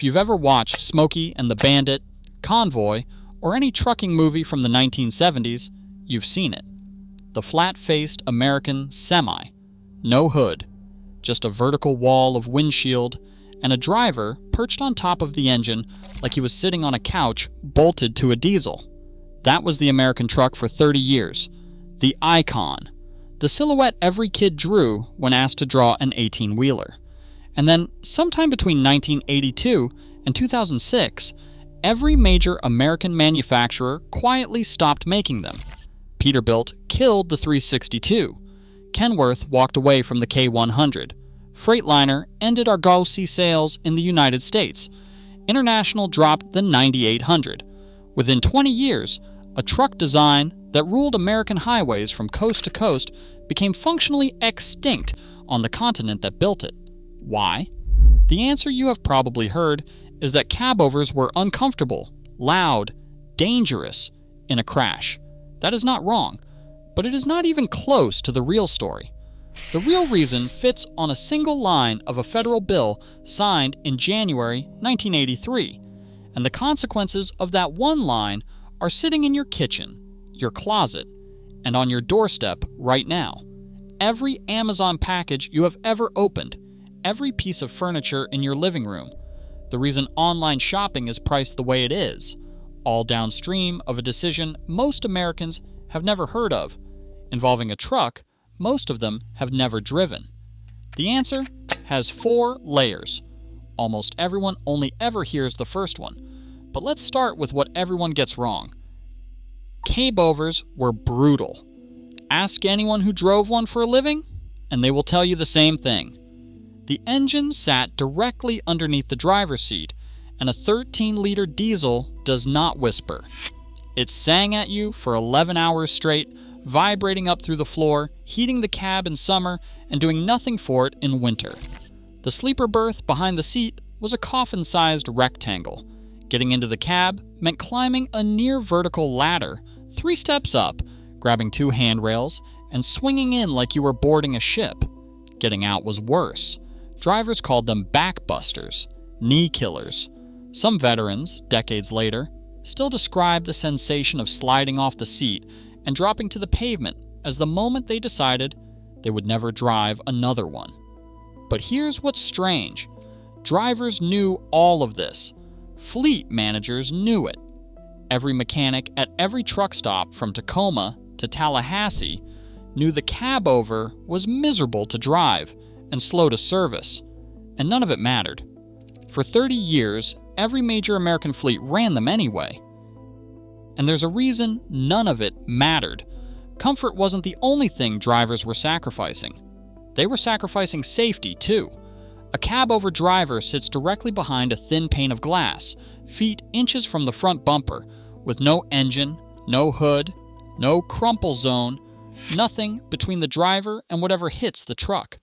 If you've ever watched Smokey and the Bandit, Convoy, or any trucking movie from the 1970s, you've seen it. The flat-faced American semi. No hood, just a vertical wall of windshield, and a driver perched on top of the engine like he was sitting on a couch bolted to a diesel. That was the American truck for 30 years. The icon. The silhouette every kid drew when asked to draw an 18-wheeler. And then, sometime between 1982 and 2006, every major American manufacturer quietly stopped making them. Peterbilt killed the 362. Kenworth walked away from the K100. Freightliner ended Argosy sales in the United States. International dropped the 9800. Within 20 years, a truck design that ruled American highways from coast to coast became functionally extinct on the continent that built it. Why? The answer you have probably heard is that cabovers were uncomfortable, loud, dangerous in a crash. That is not wrong, but it is not even close to the real story. The real reason fits on a single line of a federal bill signed in January 1983, and the consequences of that one line are sitting in your kitchen, your closet, and on your doorstep right now. Every Amazon package you have ever opened, every piece of furniture in your living room. The reason online shopping is priced the way it is, all downstream of a decision most Americans have never heard of, involving a truck most of them have never driven. The answer has 4 layers. Almost everyone only ever hears the first one, but let's start with what everyone gets wrong. Cabovers were brutal. Ask anyone who drove one for a living, and they will tell you the same thing. The engine sat directly underneath the driver's seat, and a 13-liter diesel does not whisper. It sang at you for 11 hours straight, vibrating up through the floor, heating the cab in summer, and doing nothing for it in winter. The sleeper berth behind the seat was a coffin-sized rectangle. Getting into the cab meant climbing a near-vertical ladder, 3 steps up, grabbing 2 handrails, and swinging in like you were boarding a ship. Getting out was worse. Drivers called them backbusters, knee killers. Some veterans, decades later, still describe the sensation of sliding off the seat and dropping to the pavement as the moment they decided they would never drive another one. But here's what's strange. Drivers knew all of this. Fleet managers knew it. Every mechanic at every truck stop from Tacoma to Tallahassee knew the cabover was miserable to drive and slow to service, and none of it mattered. For 30 years, every major American fleet ran them anyway. And there's a reason none of it mattered. Comfort wasn't the only thing drivers were sacrificing. They were sacrificing safety, too. A cabover driver sits directly behind a thin pane of glass, feet inches from the front bumper, with no engine, no hood, no crumple zone, nothing between the driver and whatever hits the truck.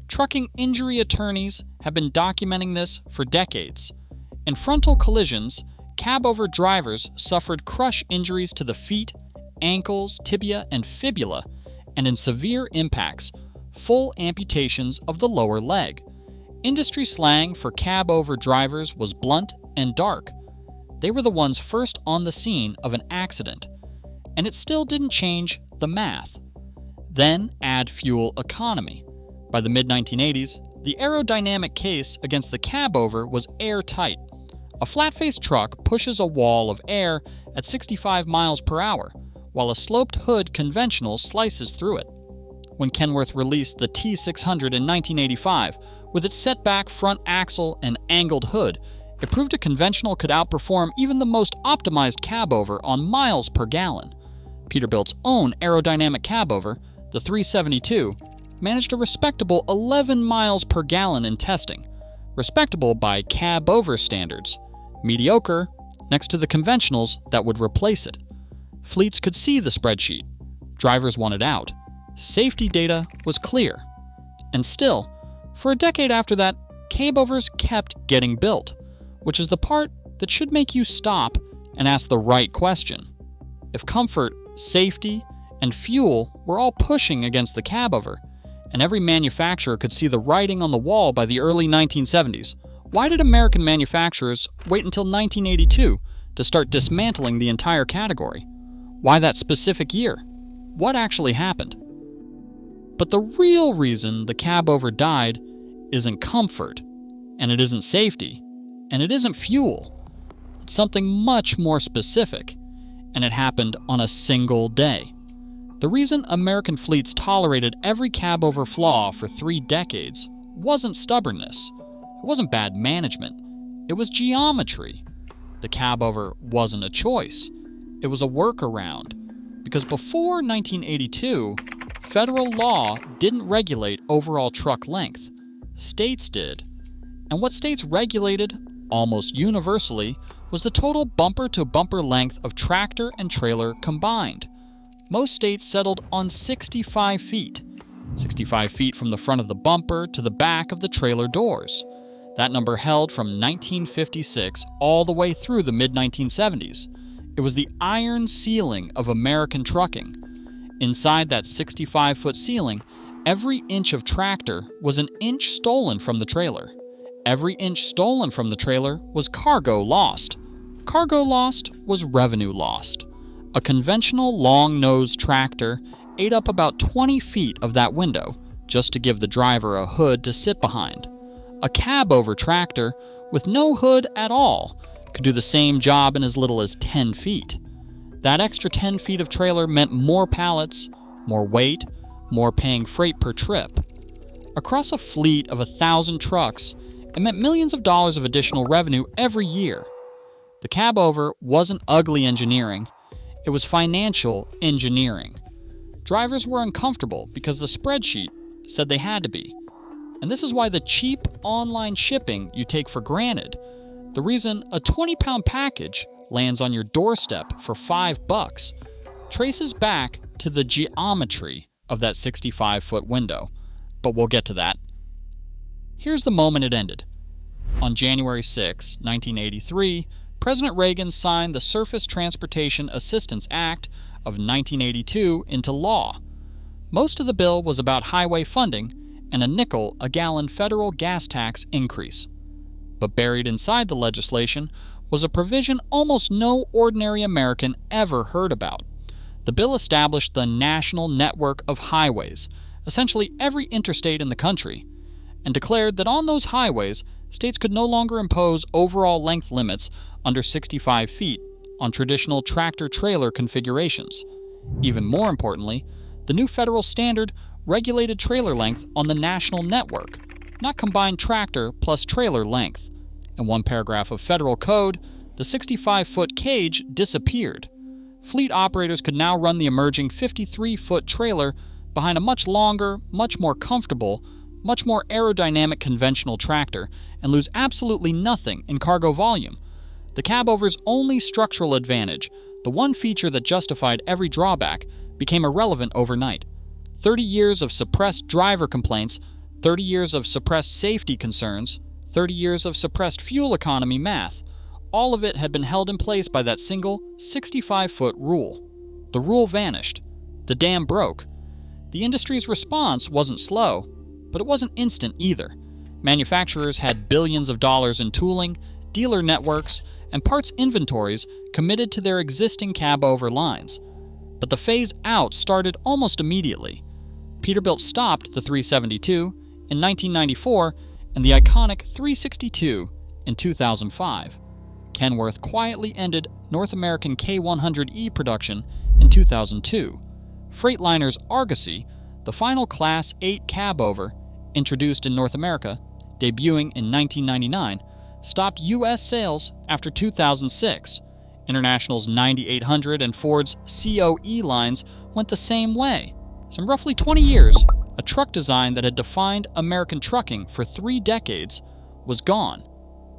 Trucking injury attorneys have been documenting this for decades. In frontal collisions, cabover drivers suffered crush injuries to the feet, ankles, tibia, and fibula, and in severe impacts, full amputations of the lower leg. Industry slang for cabover drivers was blunt and dark. They were the ones first on the scene of an accident, and it still didn't change the math. Then add fuel economy. By the mid-1980s, the aerodynamic case against the cabover was airtight. A flat-faced truck pushes a wall of air at 65 miles per hour, while a sloped hood conventional slices through it. When Kenworth released the T600 in 1985, with its set-back front axle and angled hood, it proved a conventional could outperform even the most optimized cabover on miles per gallon. Peterbilt's own aerodynamic cabover, the 372, managed a respectable 11 miles per gallon in testing. Respectable by cabover standards. Mediocre next to the conventionals that would replace it. Fleets could see the spreadsheet. Drivers wanted out. Safety data was clear. And still, for a decade after that, cabovers kept getting built, which is the part that should make you stop and ask the right question. If comfort, safety, and fuel were all pushing against the cabover, and every manufacturer could see the writing on the wall by the early 1970s, Why did American manufacturers wait until 1982 to start dismantling the entire category? Why that specific year? What actually happened? But the real reason the cabover died isn't comfort, and it isn't safety, and it isn't fuel. It's something much more specific, and it happened on a single day. The reason American fleets tolerated every cabover flaw for 3 decades wasn't stubbornness. It wasn't bad management. It was geometry. The cabover wasn't a choice. It was a workaround. Because before 1982, federal law didn't regulate overall truck length. States did. And what states regulated, almost universally, was the total bumper-to-bumper length of tractor and trailer combined. Most states settled on 65 feet. 65 feet from the front of the bumper to the back of the trailer doors. That number held from 1956 all the way through the mid-1970s. It was the iron ceiling of American trucking. Inside that 65-foot ceiling, every inch of tractor was an inch stolen from the trailer. Every inch stolen from the trailer was cargo lost. Cargo lost was revenue lost. A conventional long-nosed tractor ate up about 20 feet of that window just to give the driver a hood to sit behind. A cabover tractor with no hood at all could do the same job in as little as 10 feet. That extra 10 feet of trailer meant more pallets, more weight, more paying freight per trip. Across a fleet of 1,000 trucks, it meant millions of dollars of additional revenue every year. The cabover wasn't ugly engineering, it was financial engineering. Drivers were uncomfortable because the spreadsheet said they had to be. And this is why the cheap online shipping you take for granted, the reason a 20-pound package lands on your doorstep for $5, traces back to the geometry of that 65-foot window. But we'll get to that. Here's the moment it ended. On January 6, 1983, President Reagan signed the Surface Transportation Assistance Act of 1982 into law. Most of the bill was about highway funding and a nickel a gallon federal gas tax increase. But buried inside the legislation was a provision almost no ordinary American ever heard about. The bill established the National Network of Highways, essentially every interstate in the country, and declared that on those highways, states could no longer impose overall length limits under 65 feet on traditional tractor-trailer configurations. Even more importantly, the new federal standard regulated trailer length on the national network, not combined tractor plus trailer length. In one paragraph of federal code, the 65-foot cage disappeared. Fleet operators could now run the emerging 53-foot trailer behind a much longer, much more comfortable, much more aerodynamic conventional tractor and lose absolutely nothing in cargo volume. The cabover's only structural advantage, the one feature that justified every drawback, became irrelevant overnight. 30 years of suppressed driver complaints, 30 years of suppressed safety concerns, 30 years of suppressed fuel economy math, all of it had been held in place by that single 65-foot rule. The rule vanished. The dam broke. The industry's response wasn't slow, but it wasn't instant either. Manufacturers had billions of dollars in tooling, dealer networks, and parts inventories committed to their existing cabover lines. But the phase out started almost immediately. Peterbilt stopped the 372 in 1994 and the iconic 362 in 2005. Kenworth quietly ended North American K100E production in 2002. Freightliner's Argosy, the final Class 8 cabover, introduced in North America, debuting in 1999, stopped U.S. sales after 2006. International's 9800 and Ford's COE lines went the same way. So in roughly 20 years, a truck design that had defined American trucking for 3 decades was gone.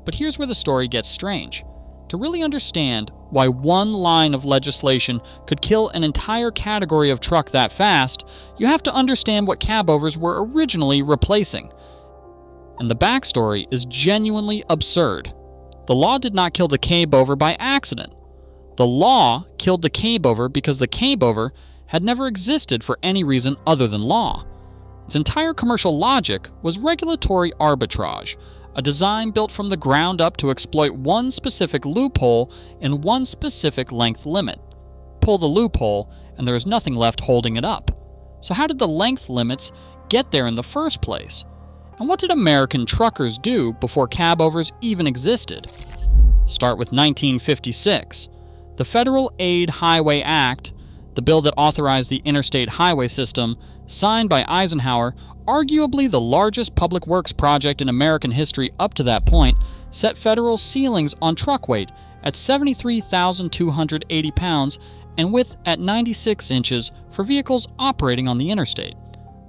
But here's where the story gets strange. To really understand why one line of legislation could kill an entire category of truck that fast, you have to understand what cabovers were originally replacing. And the backstory is genuinely absurd. The law did not kill the cabover by accident. The law killed the cabover because the cabover had never existed for any reason other than law. Its entire commercial logic was regulatory arbitrage, a design built from the ground up to exploit one specific loophole in one specific length limit. Pull the loophole, and there is nothing left holding it up. So how did the length limits get there in the first place? And what did American truckers do before cabovers even existed? Start with 1956. The Federal Aid Highway Act, the bill that authorized the interstate highway system, signed by Eisenhower, arguably the largest public works project in American history up to that point, set federal ceilings on truck weight at 73,280 pounds and width at 96 inches for vehicles operating on the interstate.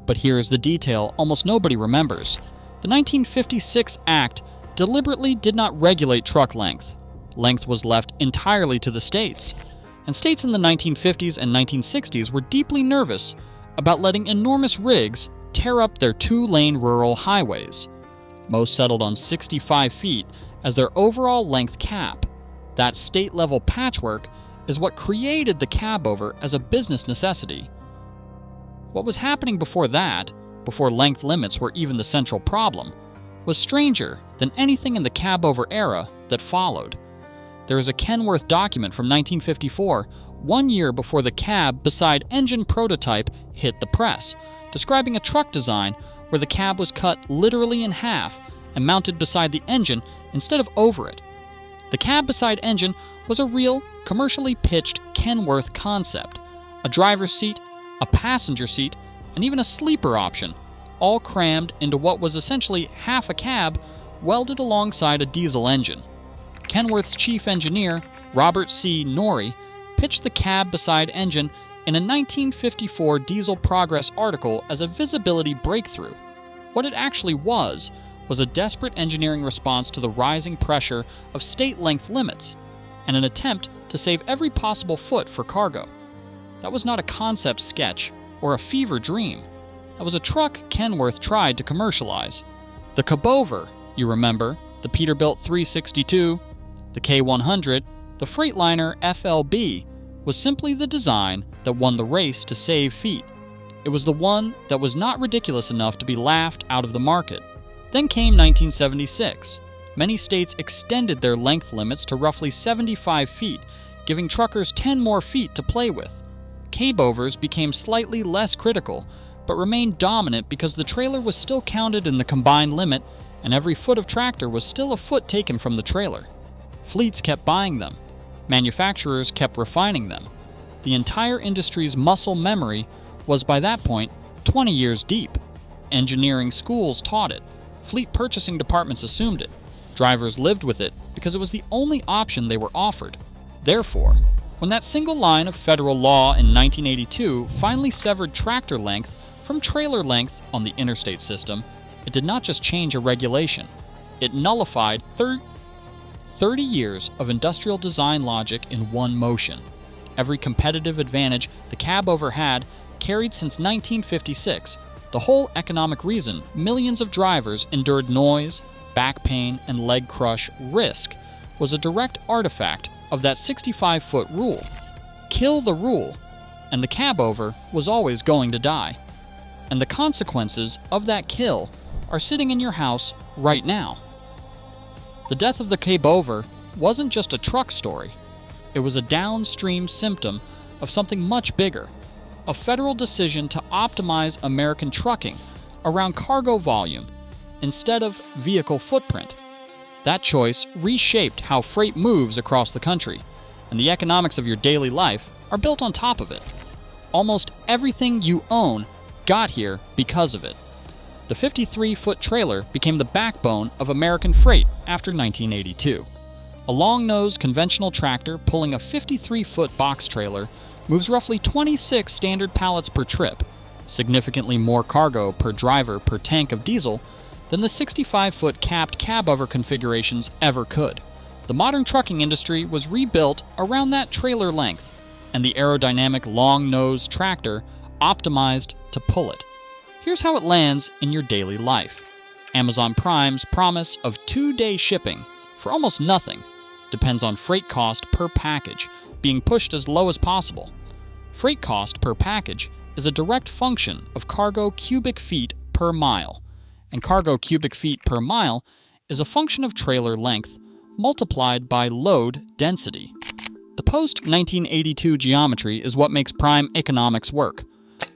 But here's the detail almost nobody remembers. The 1956 Act deliberately did not regulate truck length. Length was left entirely to the states. And states in the 1950s and 1960s were deeply nervous about letting enormous rigs tear up their two-lane rural highways. Most settled on 65 feet as their overall length cap. That state-level patchwork is what created the cabover as a business necessity. What was happening before that, before length limits were even the central problem, was stranger than anything in the cabover era that followed. There is a Kenworth document from 1954, 1 year before the cab beside engine prototype hit the press, describing a truck design where the cab was cut literally in half and mounted beside the engine instead of over it. The cab beside engine was a real, commercially pitched Kenworth concept. A driver's seat, a passenger seat, and even a sleeper option, all crammed into what was essentially half a cab welded alongside a diesel engine. Kenworth's chief engineer, Robert C. Norrie, pitched the cab beside engine in a 1954 Diesel Progress article as a visibility breakthrough. What it actually was a desperate engineering response to the rising pressure of state length limits and an attempt to save every possible foot for cargo. That was not a concept sketch or a fever dream. That was a truck Kenworth tried to commercialize. The cabover, you remember, the Peterbilt 362, the K100, the Freightliner FLB, was simply the design that won the race to save feet. It was the one that was not ridiculous enough to be laughed out of the market. Then came 1976. Many states extended their length limits to roughly 75 feet, giving truckers 10 more feet to play with. Cabovers became slightly less critical, but remained dominant because the trailer was still counted in the combined limit, and every foot of tractor was still a foot taken from the trailer. Fleets kept buying them. Manufacturers kept refining them. The entire industry's muscle memory was by that point 20 years deep. Engineering schools taught it. Fleet purchasing departments assumed it. Drivers lived with it because it was the only option they were offered. Therefore, when that single line of federal law in 1982 finally severed tractor length from trailer length on the interstate system, it did not just change a regulation. It nullified 30 years of industrial design logic in one motion. Every competitive advantage the cabover had carried since 1956, the whole economic reason millions of drivers endured noise, back pain, and leg crush risk was a direct artifact of that 65-foot rule. Kill the rule, and the cabover was always going to die. And the consequences of that kill are sitting in your house right now. The death of the cabover wasn't just a truck story. It was a downstream symptom of something much bigger, a federal decision to optimize American trucking around cargo volume instead of vehicle footprint. That choice reshaped how freight moves across the country, and the economics of your daily life are built on top of it. Almost everything you own got here because of it. The 53-foot trailer became the backbone of American freight after 1982. A long-nosed conventional tractor pulling a 53-foot box trailer moves roughly 26 standard pallets per trip, significantly more cargo per driver per tank of diesel than the 65-foot capped cabover configurations ever could. The modern trucking industry was rebuilt around that trailer length, and the aerodynamic long-nosed tractor optimized to pull it. Here's how it lands in your daily life. Amazon Prime's promise of 2-day shipping for almost nothing depends on freight cost per package being pushed as low as possible. Freight cost per package is a direct function of cargo cubic feet per mile, and cargo cubic feet per mile is a function of trailer length multiplied by load density. The post-1982 geometry is what makes prime economics work.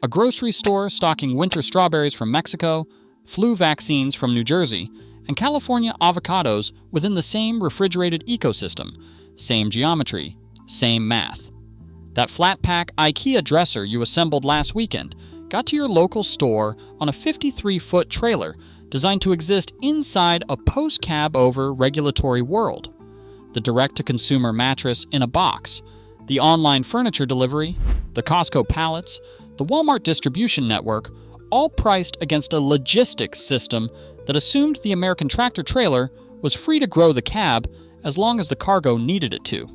A grocery store stocking winter strawberries from Mexico, flu vaccines from New Jersey, and California avocados within the same refrigerated ecosystem. Same geometry, same math. That flat-pack IKEA dresser you assembled last weekend got to your local store on a 53-foot trailer designed to exist inside a post-cab-over regulatory world. The direct-to-consumer mattress in a box, the online furniture delivery, the Costco pallets, the Walmart distribution network, all priced against a logistics system that assumed the American tractor-trailer was free to grow the cab as long as the cargo needed it to.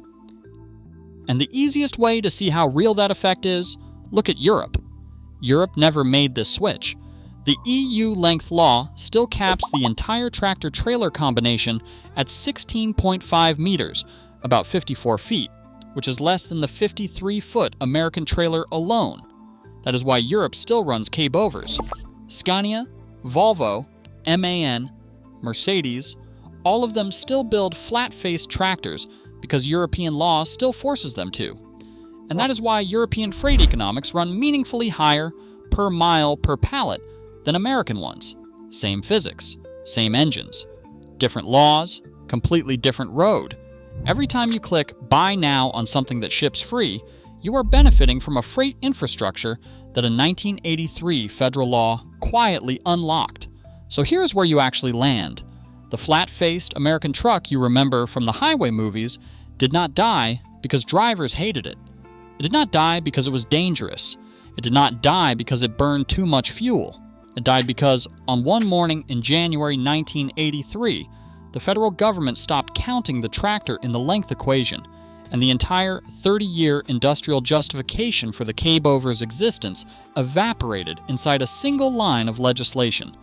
And the easiest way to see how real that effect is, look at Europe. Europe never made this switch. The EU length law still caps the entire tractor-trailer combination at 16.5 meters, about 54 feet, which is less than the 53-foot American trailer alone. That is why Europe still runs cabovers. Scania, Volvo, MAN, Mercedes, all of them still build flat-faced tractors because European law still forces them to. And that is why European freight economics run meaningfully higher per mile per pallet than American ones. Same physics, same engines, different laws, completely different road. Every time you click Buy Now on something that ships free, you are benefiting from a freight infrastructure that a 1983 federal law quietly unlocked. So here's where you actually land. The flat-faced American truck you remember from the highway movies did not die because drivers hated it. It did not die because it was dangerous. It did not die because it burned too much fuel. It died because, on one morning in January 1983, the federal government stopped counting the tractor in the length equation, and the entire 30-year industrial justification for the cabover's existence evaporated inside a single line of legislation.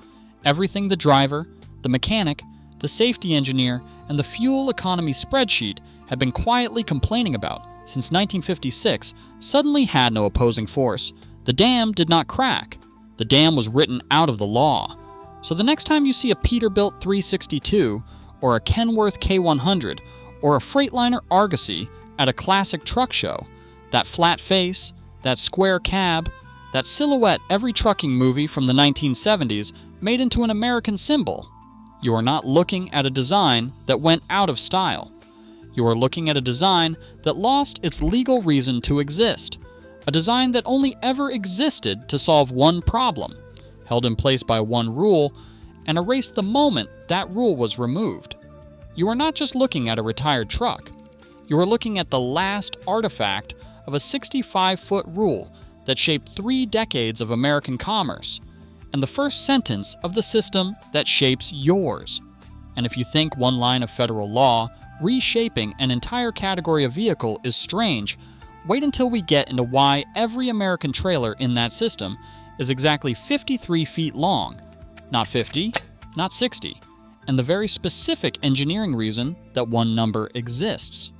Everything the driver, the mechanic, the safety engineer, and the fuel economy spreadsheet had been quietly complaining about since 1956 suddenly had no opposing force. The dam did not crack. The dam was written out of the law. So the next time you see a Peterbilt 362, or a Kenworth K100, or a Freightliner Argosy at a classic truck show, that flat face, that square cab, that silhouette every trucking movie from the 1970s made into an American symbol, you are not looking at a design that went out of style. You are looking at a design that lost its legal reason to exist. A design that only ever existed to solve one problem, held in place by one rule, and erased the moment that rule was removed. You are not just looking at a retired truck. You are looking at the last artifact of a 65-foot rule that shaped 3 decades of American commerce, and the first sentence of the system that shapes yours. And if you think one line of federal law reshaping an entire category of vehicle is strange, wait until we get into why every American trailer in that system is exactly 53 feet long, not 50, not 60, and the very specific engineering reason that one number exists.